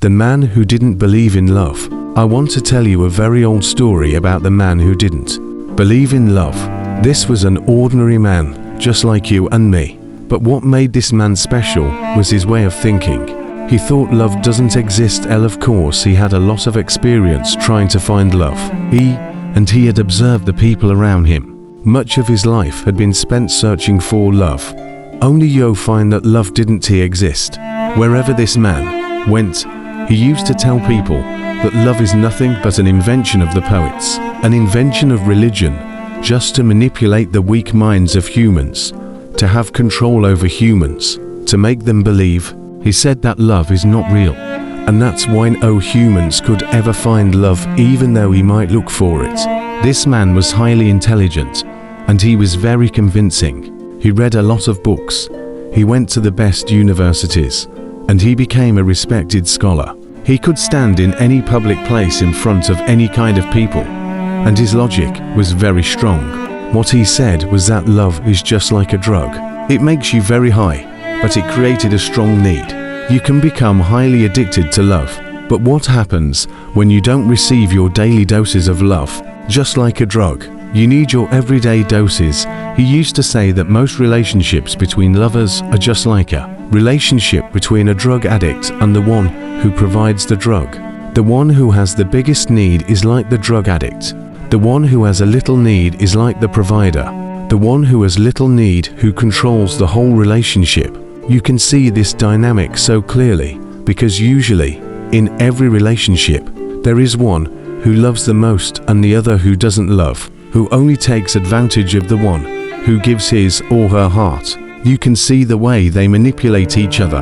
The man who didn't believe in love. I want to tell you a very old story about the man who didn't believe in love. This was an ordinary man, just like you and me. But what made this man special was his way of thinking. He thought love doesn't exist. Of course, he had a lot of experience trying to find love. He had observed the people around him. Much of his life had been spent searching for love. Only you find that love didn't exist. Wherever this man went, he used to tell people that love is nothing but an invention of the poets, an invention of religion, just to manipulate the weak minds of humans, to have control over humans, to make them believe. He said that love is not real, and that's why no humans could ever find love even though he might look for it. This man was highly intelligent, and he was very convincing. He read a lot of books, he went to the best universities, and he became a respected scholar. He could stand in any public place in front of any kind of people, and his logic was very strong. What he said was that love is just like a drug. It makes you very high, but it created a strong need. You can become highly addicted to love. But what happens when you don't receive your daily doses of love? Just like a drug, you need your everyday doses. He used to say that most relationships between lovers are just like a relationship between a drug addict and the one who provides the drug. The one who has the biggest need is like the drug addict. The one who has a little need is like the provider. The one who has little need who controls the whole relationship. You can see this dynamic so clearly because usually, in every relationship, there is one who loves the most and the other who doesn't love, who only takes advantage of the one who gives his or her heart. You can see the way they manipulate each other,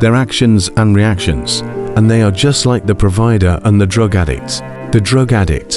their actions and reactions, and they are just like the provider and the drug addict. The drug addict,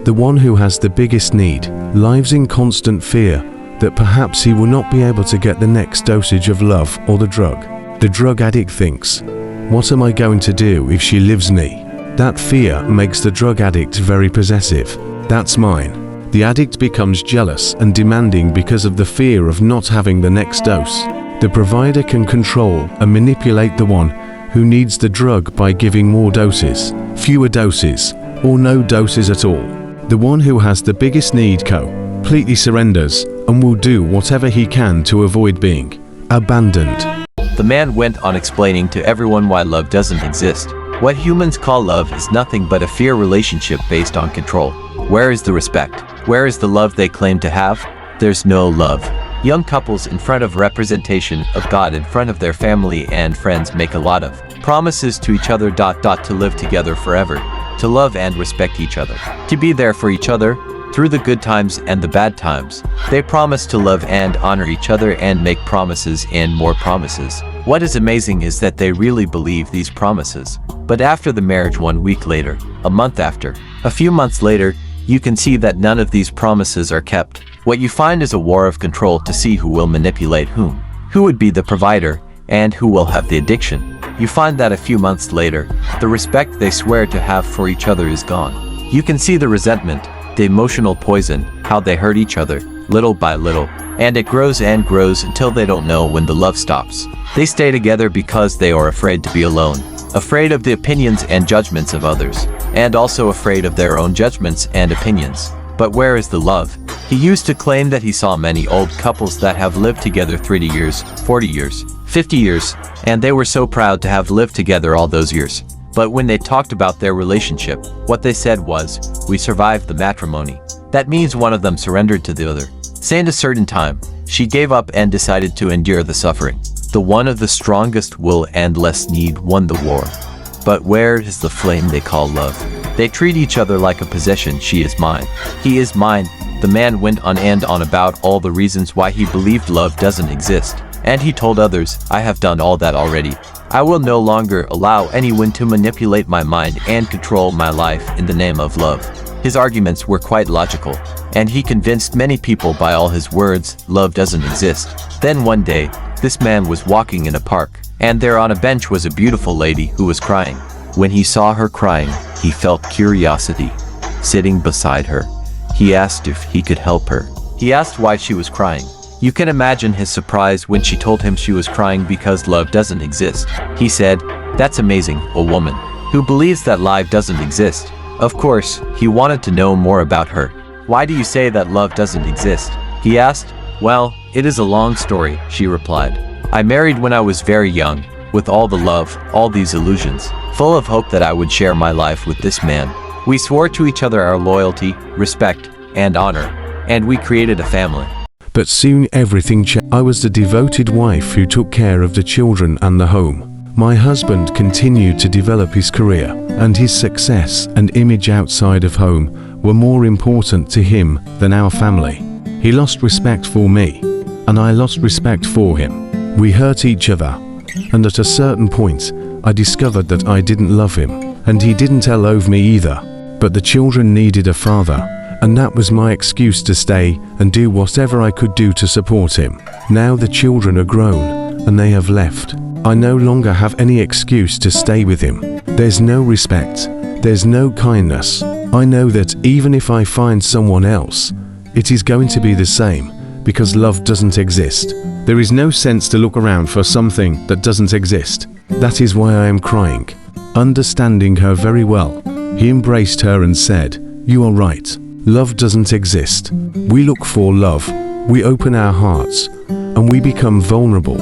the one who has the biggest need, lives in constant fear that perhaps he will not be able to get the next dosage of love or the drug. The drug addict thinks, what am I going to do if she leaves me? That fear makes the drug addict very possessive. That's mine. The addict becomes jealous and demanding because of the fear of not having the next dose. The provider can control and manipulate the one who needs the drug by giving more doses, fewer doses, or no doses at all. The one who has the biggest need completely surrenders and will do whatever he can to avoid being abandoned. The man went on explaining to everyone why love doesn't exist. What humans call love is nothing but a fear relationship based on control. Where is the respect? Where is the love they claim to have? There's no love. Young couples in front of representation of God in front of their family and friends make a lot of promises to each other to live together forever, to love and respect each other, to be there for each other through the good times and the bad times. They promise to love and honor each other and make promises and more promises. What is amazing is that they really believe these promises. But after the marriage, 1 week later, a month after, a few months later, you can see that none of these promises are kept. What you find is a war of control to see who will manipulate whom, who would be the provider, and who will have the addiction. You find that a few months later, the respect they swear to have for each other is gone. You can see the resentment, the emotional poison, how they hurt each other, little by little, and it grows and grows until they don't know when the love stops. They stay together because they are afraid to be alone, afraid of the opinions and judgments of others, and also afraid of their own judgments and opinions. But where is the love? He used to claim that he saw many old couples that have lived together 30 years, 40 years, 50 years, and they were so proud to have lived together all those years. But when they talked about their relationship, what they said was, we survived the matrimony. That means one of them surrendered to the other. Saying a certain time, she gave up and decided to endure the suffering. The one of the strongest will and less need won the war. But where is the flame they call love? They treat each other like a possession. She is mine. He is mine. The man went on and on about all the reasons why he believed love doesn't exist. And he told others, I have done all that already. I will no longer allow anyone to manipulate my mind and control my life in the name of love. His arguments were quite logical, and he convinced many people by all his words, love doesn't exist. Then one day, this man was walking in a park, and there on a bench was a beautiful lady who was crying. When he saw her crying, he felt curiosity. Sitting beside her, he asked if he could help her. He asked why she was crying. You can imagine his surprise when she told him she was crying because love doesn't exist. He said, That's amazing, a woman who believes that love doesn't exist. Of course, he wanted to know more about her. Why do you say that love doesn't exist? He asked. Well, it is a long story, she replied. I married when I was very young, with all the love, all these illusions, full of hope that I would share my life with this man. We swore to each other our loyalty, respect, and honor, and we created a family. But soon everything changed. I was the devoted wife who took care of the children and the home. My husband continued to develop his career, and his success and image outside of home were more important to him than our family. He lost respect for me, and I lost respect for him. We hurt each other, and at a certain point, I discovered that I didn't love him, and he didn't love me either. But the children needed a father, and that was my excuse to stay and do whatever I could do to support him. Now the children are grown, and they have left. I no longer have any excuse to stay with him. There's no respect. There's no kindness. I know that even if I find someone else, it is going to be the same, because love doesn't exist. There is no sense to look around for something that doesn't exist. That is why I am crying. Understanding her very well, he embraced her and said, "You are right. Love doesn't exist. We look for love, we open our hearts, and we become vulnerable,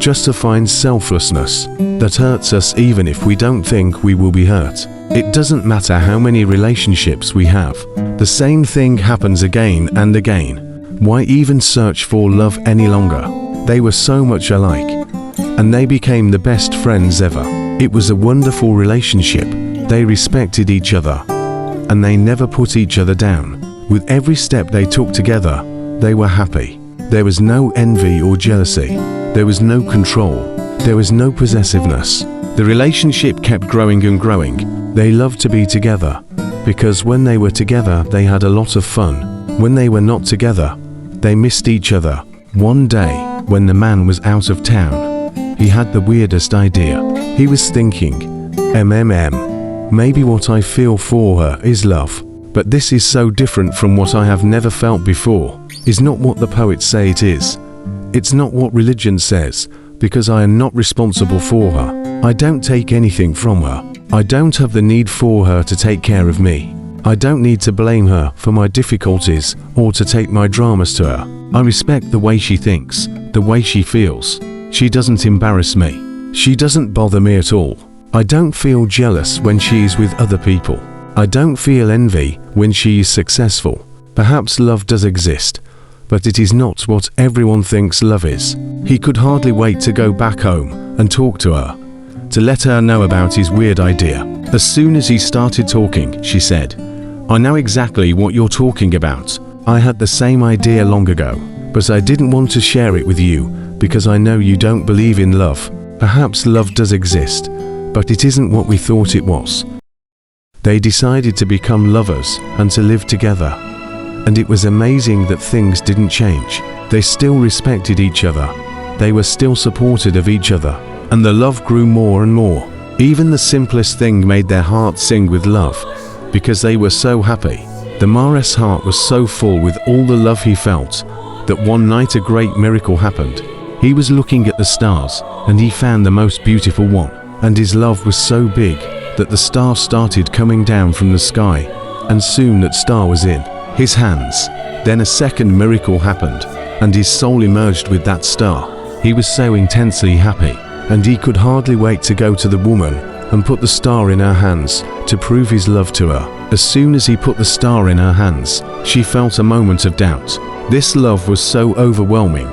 just to find selflessness that hurts us even if we don't think we will be hurt. It doesn't matter how many relationships we have. The same thing happens again and again. Why even search for love any longer?" They were so much alike, and they became the best friends ever. It was a wonderful relationship. They respected each other, and they never put each other down. With every step they took together, they were happy. There was no envy or jealousy. There was no control. There was no possessiveness. The relationship kept growing and growing. They loved to be together, because when they were together, they had a lot of fun. When they were not together, they missed each other. One day, when the man was out of town, he had the weirdest idea. He was thinking, maybe what I feel for her is love. But this is so different from what I have never felt before. Is not what the poets say it is. It's not what religion says, because I am not responsible for her. I don't take anything from her. I don't have the need for her to take care of me. I don't need to blame her for my difficulties or to take my dramas to her. I respect the way she thinks, the way she feels. She doesn't embarrass me. She doesn't bother me at all. I don't feel jealous when she is with other people. I don't feel envy when she is successful. Perhaps love does exist, but it is not what everyone thinks love is. He could hardly wait to go back home and talk to her, to let her know about his weird idea. As soon as he started talking, she said, "I know exactly what you're talking about. I had the same idea long ago, but I didn't want to share it with you because I know you don't believe in love. Perhaps love does exist, but it isn't what we thought it was." They decided to become lovers and to live together. And it was amazing that things didn't change. They still respected each other. They were still supportive of each other. And the love grew more and more. Even the simplest thing made their hearts sing with love, because they were so happy. The Mares' heart was so full with all the love he felt, that one night a great miracle happened. He was looking at the stars, and he found the most beautiful one. And his love was so big, that the star started coming down from the sky, and soon that star was in his hands. Then a second miracle happened, and his soul emerged with that star. He was so intensely happy, and he could hardly wait to go to the woman and put the star in her hands to prove his love to her. As soon as he put the star in her hands, she felt a moment of doubt. This love was so overwhelming.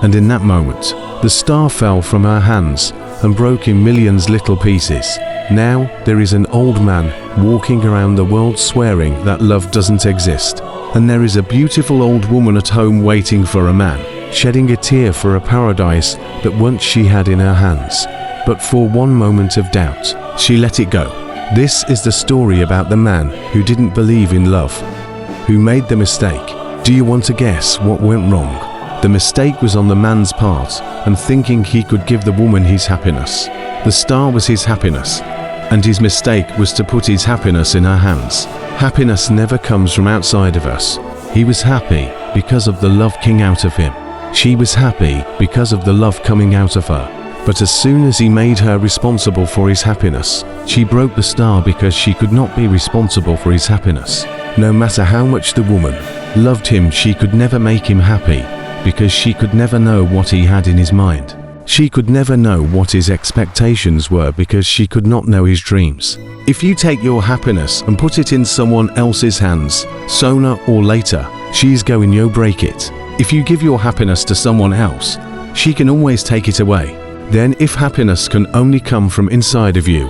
And in that moment, the star fell from her hands and broke in millions little pieces. Now there is an old man walking around the world swearing that love doesn't exist. And there is a beautiful old woman at home waiting for a man, shedding a tear for a paradise that once she had in her hands. But for one moment of doubt, she let it go. This is the story about the man who didn't believe in love, who made the mistake. Do you want to guess what went wrong? The mistake was on the man's part, and thinking he could give the woman his happiness. The star was his happiness, and his mistake was to put his happiness in her hands. Happiness never comes from outside of us. He was happy because of the love coming out of him. She was happy because of the love coming out of her. But as soon as he made her responsible for his happiness, she broke the star because she could not be responsible for his happiness. No matter how much the woman loved him, she could never make him happy because she could never know what he had in his mind. She could never know what his expectations were because she could not know his dreams. If you take your happiness and put it in someone else's hands, sooner or later, she's going to break it. If you give your happiness to someone else, she can always take it away. Then if happiness can only come from inside of you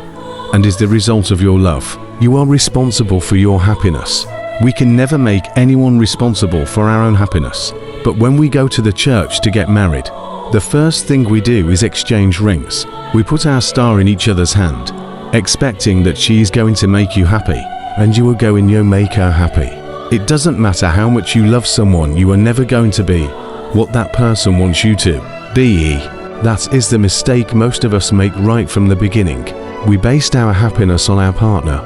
and is the result of your love, you are responsible for your happiness. We can never make anyone responsible for our own happiness. But when we go to the church to get married, the first thing we do is exchange rings. We put our star in each other's hand, expecting that she is going to make you happy, and you are going to make her happy. It doesn't matter how much you love someone, you are never going to be what that person wants you to be. That is the mistake most of us make right from the beginning. We based our happiness on our partner,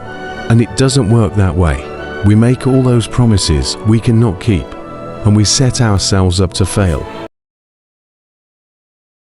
and it doesn't work that way. We make all those promises we cannot keep, and we set ourselves up to fail.